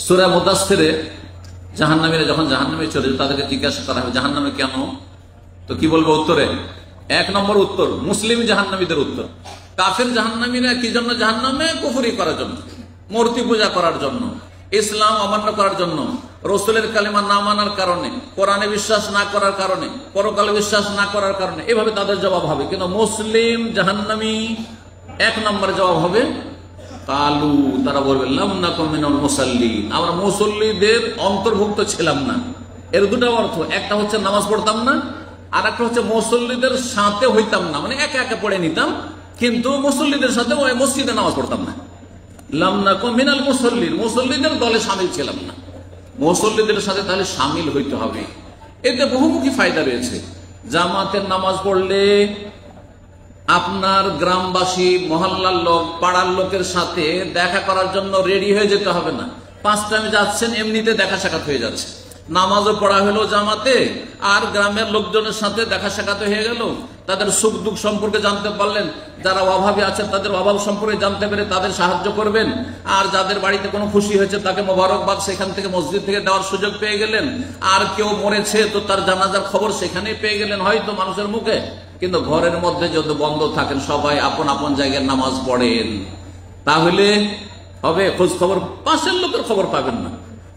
সূরা মুদাসসিরে জাহান্নামীরা যখন জাহান্নামে চলে যায় তাদেরকে জিজ্ঞাসা করা হবে জাহান্নামে কেন, তো কি বলবো উত্তরে? এক নম্বর উত্তর মুসলিম জাহান্নামীদের উত্তর। কাফের জাহান্নামীরা কি জন্য জাহান্নামে? কুফরি করার জন্য, মূর্তি পূজা করার জন্য, ইসলাম অমান্য করার জন্য, রসুলের কালিমা না মানার কারণে, কোরআনে বিশ্বাস না করার কারণে, পরকালে বিশ্বাস না করার কারণে, এভাবে তাদের জবাব হবে। কিন্তু মুসলিম জাহান্নামী এক নম্বর জবাব হবে কালু, তারা বলবে লাম নাকুম মিনাল মুসাল্লিন, আমরা মুসল্লিদের অন্তর্ভুক্ত ছিলাম না। এর দুটো অর্থ, একটা হচ্ছে নামাজ পড়তাম না, আর একটা হচ্ছে মুসল্লিদের সাথে হইতাম না, মানে একা একা পড়ে নিতাম কিন্তু মুসল্লিদের সাথে ওই মসজিদে নামাজ পড়তাম না। লাম নাকুম মিনাল মুসাল্লিন, মুসল্লিদের দলে শামিল ছিলাম না। মুসল্লিদের সাথে তাহলে শামিল হইতে হবে। এতে বহুমুখী ফায়দা রয়েছে। জামাতের নামাজ পড়লে আপনার গ্রামবাসী, মহল্লার লোক, পাড়ার লোকের সাথে দেখা করার জন্য রেডি হয়ে যেতে হবে না। 5 টাইমে যাচ্ছেন, এমনিতে দেখা সাক্ষাৎ হয়ে যাচ্ছে। নামাজও পড়া হলো জামাতে, আর গ্রামের লোকজনের সাথে দেখা সাক্ষাৎ হয়ে গেল। তাদের সুখ দুঃখ সম্পর্কে জানতে পারলেন, যারা অভাবে আছেন তাদের অভাব সম্পর্কে জানতে পেরে তাদের সাহায্য করবেন, আর যাদের বাড়িতে কোনো খুশি হয়েছে তাকে মোবারকবাদ সেখান থেকে মসজিদ থেকে দেওয়ার সুযোগ পেয়ে গেলেন। আর কেউ মরেছে তো তার জানাজার খবর সেখানেই পেয়ে গেলেন হয়তো মানুষের মুখে। কিন্তু ঘরের মধ্যে যদি বন্ধ থাকেন, সবাই আপন আপন জায়গায় নামাজ পড়েন, তাহলে হবে খোঁজ খবর পাশের লোকের খবর পাবেন না,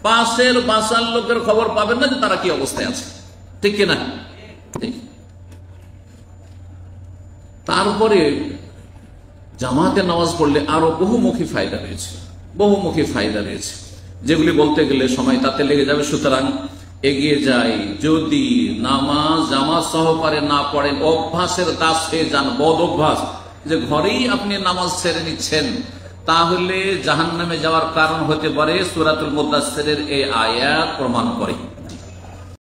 পাশের বাসার লোকের খবর পাবেন না যে তারা কি অবস্থায় আছে, ঠিক কিনা? তারপরে জামাতে নামাজ পড়লে আরো বহুমুখী ফায়দা রয়েছে, বহুমুখী ফায়দা রয়েছে, যেগুলি বলতে গেলে সময় তাতে লেগে যাবে। সুতরাং এগিয়ে যাই। যদি নামাজ জামাত সহকারে না পড়েন, অভ্যাসের দাস হয়ে যান, বদ অভ্যাস, যে ঘরেই আপনি নামাজ ছেড়ে নিচ্ছেন, তাহলে জাহান্নামে যাওয়ার কারণ হতে পারে। সূরাতুল মুদাসসিরের এই আয়াত প্রমাণ করে।